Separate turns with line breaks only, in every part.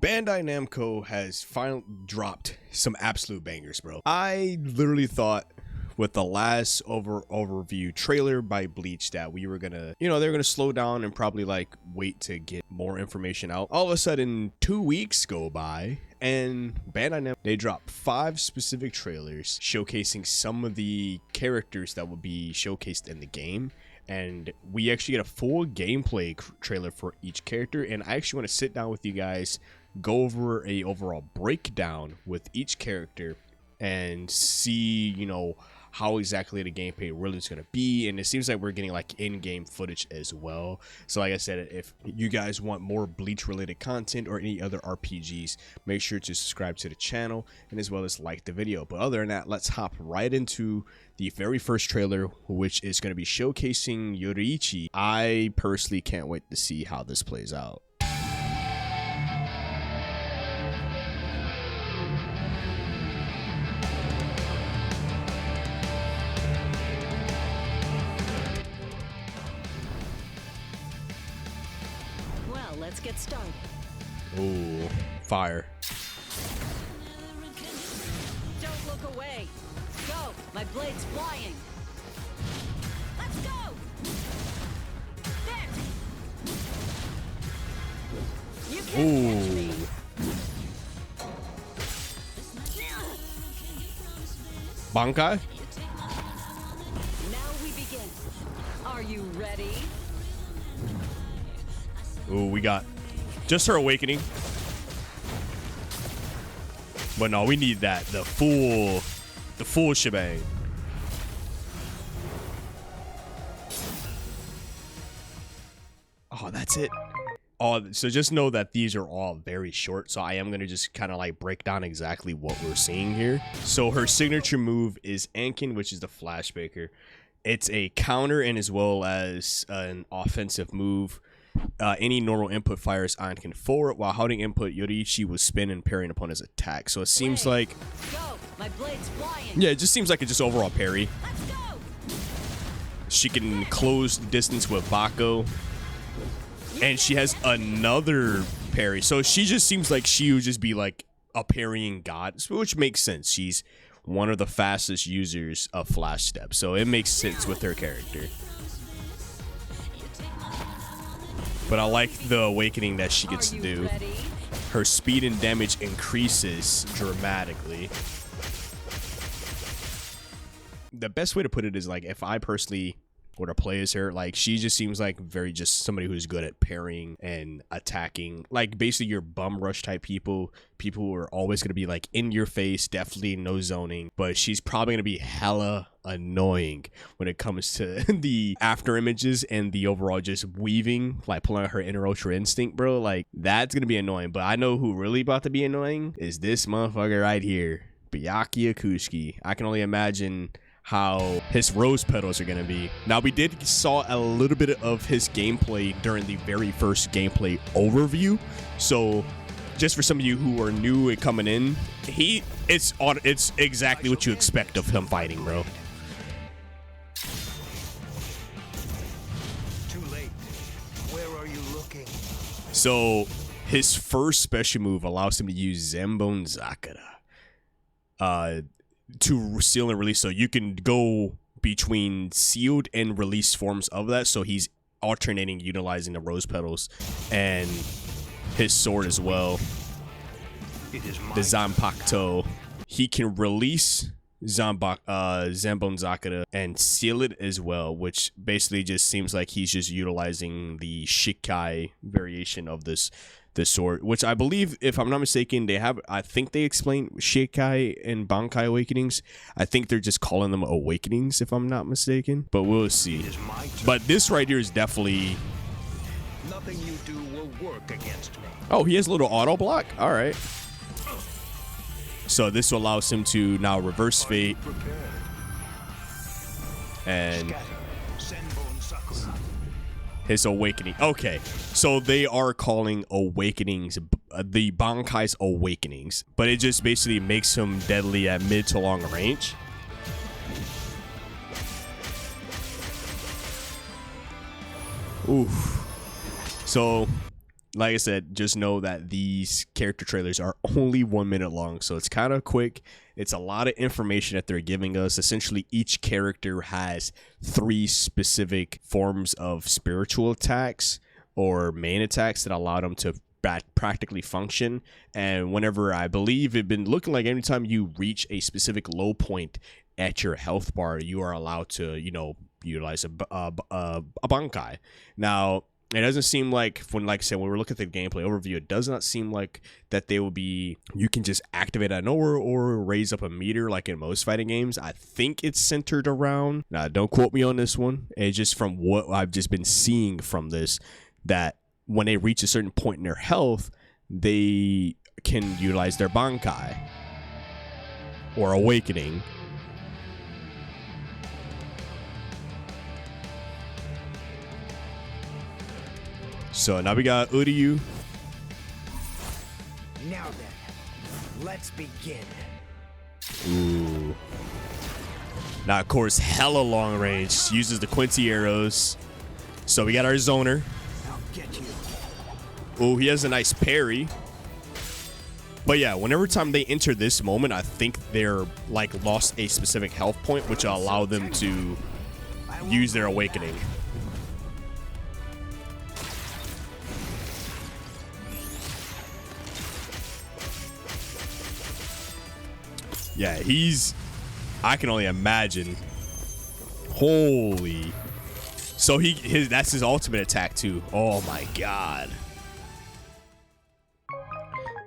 Bandai Namco has finally dropped some absolute bangers, bro. I literally thought with the last overview trailer by Bleach that we were gonna, they were gonna slow down and probably like wait to get more information out. All of a sudden, 2 weeks go by and Bandai Namco, they dropped 5 specific trailers showcasing some of the characters that will be showcased in the game. And we actually get a full gameplay trailer for each character. And I actually want to sit down with you guys, go over a overall breakdown with each character and see, how exactly the gameplay really is going to be. And it seems like we're getting like in-game footage as well. So like I said, if you guys want more Bleach related content or any other RPGs, make sure to subscribe to the channel and as well as like the video. But other than that, let's hop right into the very first trailer, which is going to be showcasing Yoruichi. I personally can't wait to see how this plays out.
Let's get started.
Ooh, fire.
Don't look away. Go, my blade's flying. Let's go. There. You can't catch me.
Bankai?
Now we begin. Are you ready?
Ooh, we got just her awakening. But no, we need that. The full shebang. Oh, that's it. Oh, so just know that these are all very short. So I am going to just kind of like break down exactly what we're seeing here. So her signature move is Ankin, which is the Flashbaker. It's a counter and as well as an offensive move. Any normal input fires Ankin forward, while holding input, Yoruichi will spin and parry an opponent's attack. So it seems like...
Go. My blade's flying.
Yeah, it just seems like a just overall parry.
Let's go.
She can close the distance with Bako. And she has another parry. So she just seems like she would just be like a parrying god, which makes sense. She's one of the fastest users of Flash Step. So it makes sense with her character. But I like the awakening that she gets to do.
Ready?
Her speed and damage increases dramatically. The best way to put it is like if I personally were to play as her, like she just seems like very just somebody who's good at parrying and attacking. Like basically your bum rush type people who are always going to be like in your face, definitely no zoning. But she's probably going to be hella annoying when it comes to the after images and the overall just weaving, like pulling out her inner ultra instinct, bro. Like that's gonna be annoying. But I know who really about to be annoying is this motherfucker right here, Byakuya Kushiki. I can only imagine how his rose petals are gonna be. Now we did saw a little bit of his gameplay during the very first gameplay overview, so just for some of you who are new and coming in, it's exactly what you expect of him fighting, bro. So his first special move allows him to use Zambon Zakura to seal and release. So you can go between sealed and released forms of that. So he's alternating, utilizing the rose petals and his sword as well. The Zanpakuto. He can release Zambon Zakura and seal it as well, which basically just seems like he's just utilizing the Shikai variation of this sword, which I believe, if I'm not mistaken, I think they explain Shikai and Bankai awakenings. I think they're just calling them awakenings, if I'm not mistaken, but we'll see. But this right here is definitely...
Nothing you do will work against me.
Oh, he has a little auto block? All right. So this allows him to now reverse fate and his awakening. Okay, so they are calling awakenings the Bankai's awakenings, but it just basically makes him deadly at mid to long range. Oof. So like I said, just know that these character trailers are only 1 minute long, so it's kind of quick. It's a lot of information that they're giving us. Essentially, each character has 3 specific forms of spiritual attacks or main attacks that allow them to practically function. And whenever, I believe it's been looking like anytime you reach a specific low point at your health bar, you are allowed to, you know, utilize a bankai. Now, it doesn't seem like, like I said, when we're looking at the gameplay overview, it does not seem like that they will be, you can just activate out of nowhere or raise up a meter like in most fighting games. I think it's centered around, now don't quote me on this one, it's just from what I've just been seeing from this, that when they reach a certain point in their health, they can utilize their bankai or awakening. So now we got Uryu.
Now then, let's begin.
Ooh. Now, of course, hella long range. Uses the Quincy arrows. So we got our zoner.
I'll get you.
Oh, he has a nice parry. But yeah, whenever time they enter this moment, I think they're like lost a specific health point, which will allow them to use their awakening. Yeah, I can only imagine. Holy. So that's his ultimate attack too. Oh my god.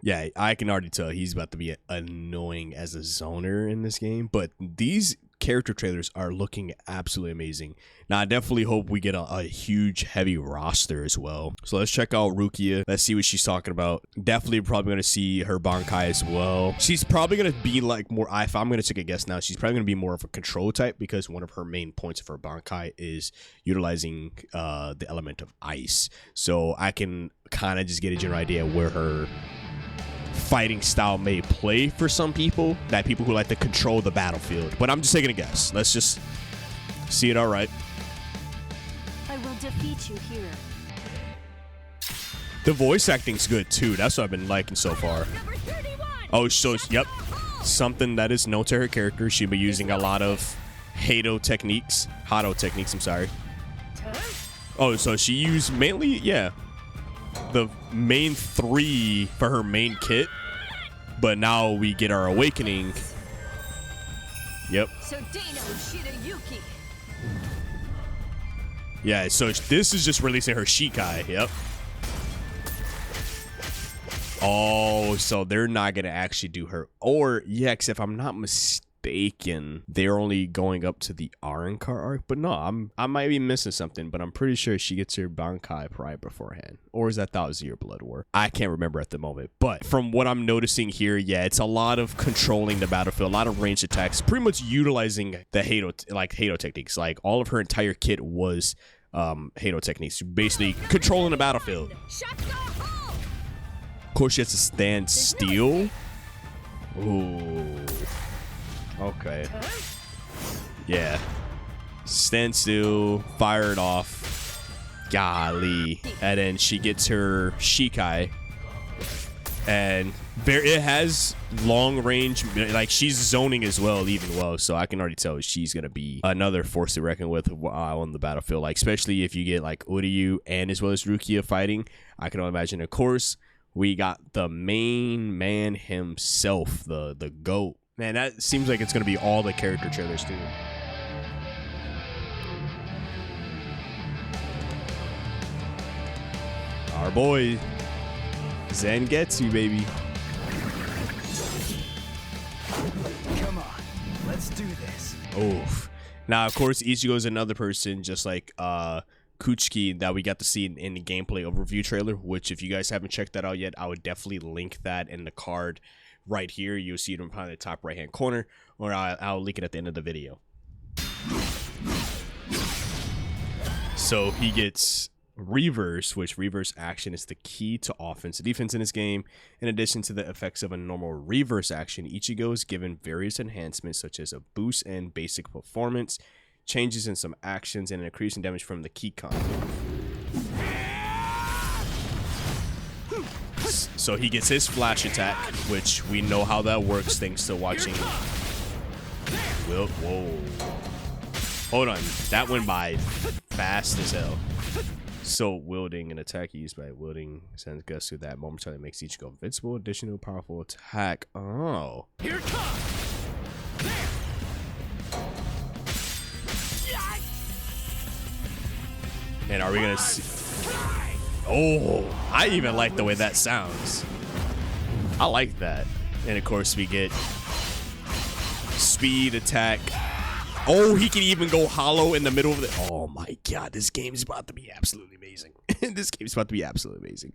Yeah, I can already tell he's about to be annoying as a zoner in this game, but these character trailers are looking absolutely amazing. Now, I definitely hope we get a huge, heavy roster as well. So let's check out Rukia. Let's see what she's talking about. Definitely probably going to see her Bankai as well. She's probably going to be like more, if I'm going to take a guess now, she's probably going to be more of a control type because one of her main points of her Bankai is utilizing the element of ice. So I can kind of just get a general idea where her fighting style may play for some people, that people who like to control the battlefield. But I'm just taking a guess. Let's just see it. All right.
I will defeat you here.
The voice acting's good too. That's what I've been liking so far. Oh, so yep, something that is known to her character. She'll be using a lot of Hado techniques. I'm sorry. Oh, so she used mainly, yeah, the main 3 for her main kit, but now we get our awakening. Yep. Yeah, so this is just releasing her Shikai. Yep. Oh, so they're not gonna actually do her, or yeah, because if I'm not mistaken, they're only going up to the Arrancar arc. But no, I might be missing something, but I'm pretty sure she gets her Bankai right beforehand. Or is that was your Blood War? I can't remember at the moment. But from what I'm noticing here, yeah, it's a lot of controlling the battlefield, a lot of ranged attacks, pretty much utilizing the Hado techniques. Like all of her entire kit was Hado techniques, basically controlling the battlefield. Of course, she has to stand still. Ooh. Okay. Yeah. Stand still, fire it off. Golly. And then she gets her Shikai. And it has long range, like she's zoning as well, even well. So I can already tell she's going to be another force to reckon with on the battlefield. Like, especially if you get like Uryu and as well as Rukia fighting. I can only imagine, of course, we got the main man himself, the GOAT. Man, that seems like it's going to be all the character trailers, too. Our boy, Zangetsu, baby.
Come on, let's do this.
Oof. Now, of course, Ichigo's another person, just like Kuchiki, that we got to see in the gameplay overview trailer, which if you guys haven't checked that out yet, I would definitely link that in the card right here. You'll see it in probably the top right hand corner, or I'll link it at the end of the video. So he gets reverse, which reverse action is the key to offense and defense in this game. In addition to the effects of a normal reverse action, Ichigo is given various enhancements such as a boost in basic performance, changes in some actions, and an increase in damage from the key combo. Yes. So he gets his flash attack, which we know how that works thanks to watching. Whoa. Hold on. That went by fast as hell. So wielding an attack used by wielding sends gusts to that momentarily makes each go invincible. Additional powerful attack. Oh.
Here it comes.
And are we gonna see? Oh, I even like the way that sounds. I like that. And of course we get speed attack. Oh, he can even go hollow in the middle of the. Oh my god, this game's about to be absolutely amazing. This game's about to be absolutely amazing.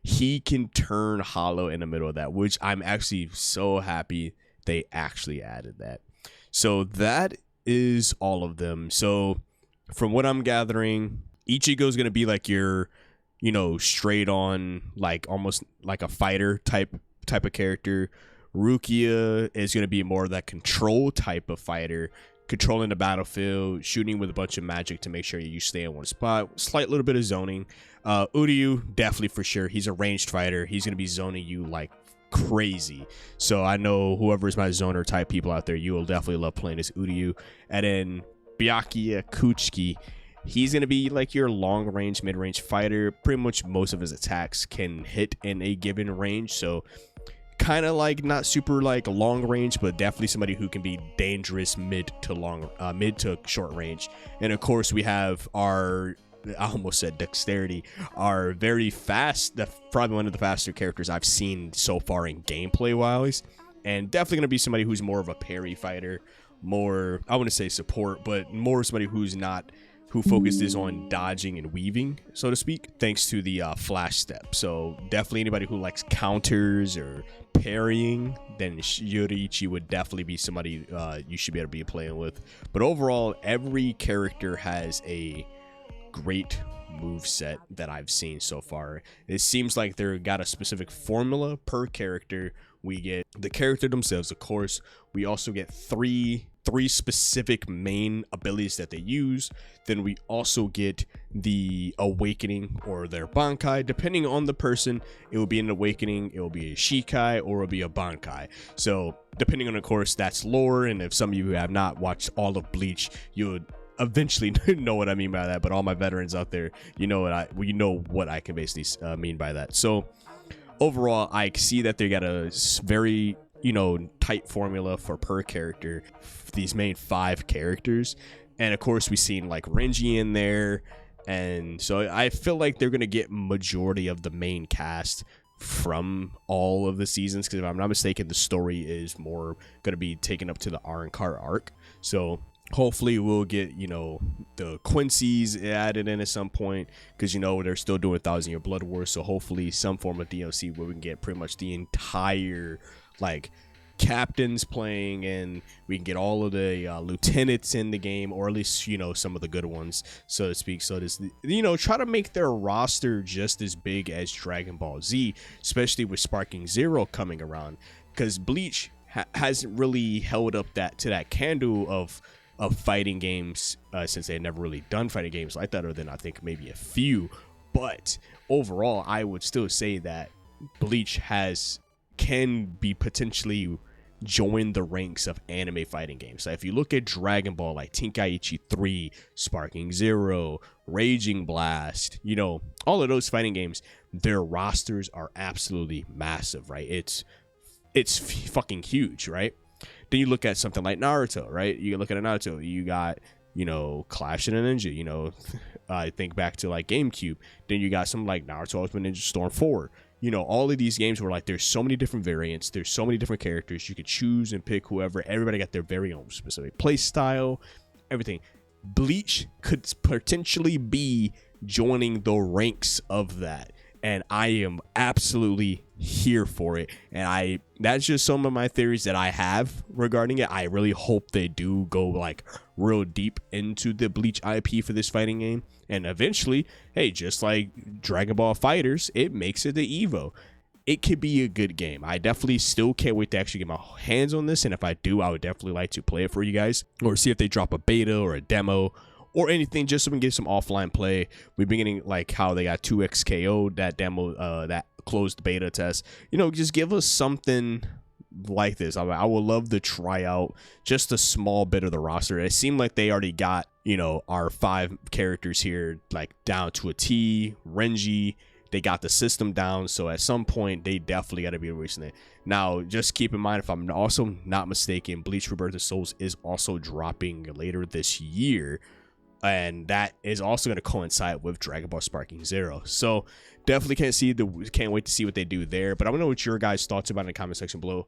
He can turn hollow in the middle of that, which I'm actually so happy they actually added that. So that is all of them. So from what I'm gathering, Ichigo is going to be like your, you know, straight on, like almost like a fighter type of character. Rukia is going to be more of that control type of fighter, controlling the battlefield, shooting with a bunch of magic to make sure you stay in one spot. Slight little bit of zoning. Uryu, definitely for sure. He's a ranged fighter. He's going to be zoning you like crazy. So I know whoever's my zoner type people out there, you will definitely love playing as Uryu. And then Byakuya Kuchiki, he's going to be like your long range, mid range fighter. Pretty much most of his attacks can hit in a given range. So kind of like not super like long range, but definitely somebody who can be dangerous mid to short range. And of course we have our, I almost said dexterity, our very fast, probably one of the faster characters I've seen so far in gameplay wise, and definitely gonna be somebody who's more of a parry fighter, more, I wouldn't say support, but more somebody who focuses on dodging and weaving, so to speak, thanks to the flash step. So definitely anybody who likes counters or parrying, then Yoriichi would definitely be somebody you should be able to be playing with. But overall, every character has a great move set that I've seen so far. It seems like they've got a specific formula per character. We get the character themselves, of course. We also get three specific main abilities that they use. Then we also get the awakening or their bankai. Depending on the person, it will be an awakening, it will be a shikai, or it will be a bankai. So depending on, of course, that's lore. And if some of you have not watched all of Bleach, you would eventually know what I mean by that. But all my veterans out there, you know what I can basically mean by that. So overall, I see that they got a very, you know, tight formula for per character, these main 5 characters. And of course we've seen like Renji in there, and so I feel like they're gonna get majority of the main cast from all of the seasons, because if I'm not mistaken, the story is more gonna be taken up to the Arrancar arc. So hopefully we'll get, you know, the Quincy's added in at some point, because, you know, they're still doing 1,000 Year Blood War. So hopefully some form of DLC where we can get pretty much the entire like captains playing, and we can get all of the lieutenants in the game, or at least, you know, some of the good ones, so to speak. So this, you know, try to make their roster just as big as Dragon Ball Z, especially with Sparking Zero coming around, because Bleach hasn't really held up to that candle of fighting games since they've never really done fighting games like that, other than I think maybe a few. But overall, I would still say that Bleach can be potentially join the ranks of anime fighting games. So if you look at Dragon Ball, like Tenkaichi 3, Sparking Zero, Raging Blast, you know, all of those fighting games, their rosters are absolutely massive, right? It's fucking huge, right? Then you look at something like Naruto, right? You look at a Naruto, you got, you know, Clash of the Ninja, you know, I think back to like GameCube. Then you got some like Naruto Ultimate Ninja Storm 4. You know, all of these games were like, there's so many different variants, there's so many different characters, you could choose and pick whoever. Everybody got their very own specific play style, everything. Bleach could potentially be joining the ranks of that, and I am absolutely here for it. And that's just some of my theories that I have regarding it. I really hope they do go like real deep into the Bleach IP for this fighting game, and eventually, hey, just like Dragon Ball Fighters, it makes it the Evo. It could be a good game. I definitely still can't wait to actually get my hands on this, and if I do, I would definitely like to play it for you guys, or see if they drop a beta or a demo, or anything, just so we can get some offline play. We've been getting like how they got 2xKO, that demo, that closed beta test. You know, just give us something like this. I would love to try out just a small bit of the roster. It seemed like they already got, you know, our 5 characters here like down to a T. Renji, they got the system down, so at some point they definitely got to be releasing it. Now, just keep in mind, if I'm also not mistaken, Bleach Rebirth of Souls is also dropping later this year, and that is also going to coincide with Dragon Ball Sparking Zero. So definitely can't wait to see what they do there. But I want to know what your guys' thoughts about in the comment section below.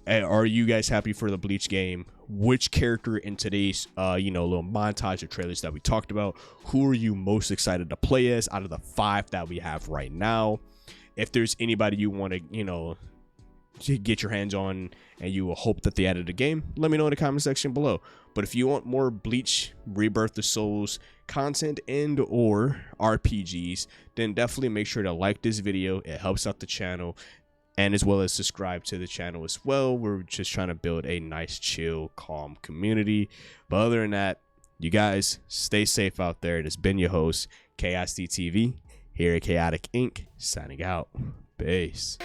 Are you guys happy for the Bleach game? Which character in today's you know, little montage of trailers that we talked about, who are you most excited to play as out of the 5 that we have right now? If there's anybody you want to, you know, to get your hands on and you will hope that they added a game, let me know in the comment section below. But if you want more Bleach Rebirth of Souls content and or RPGs, then definitely make sure to like this video. It helps out the channel, and as well as subscribe to the channel as well. We're just trying to build a nice, chill, calm community. But other than that, you guys stay safe out there. It has been your host, KSDTV, here at Chaotic Inc., signing out. Peace.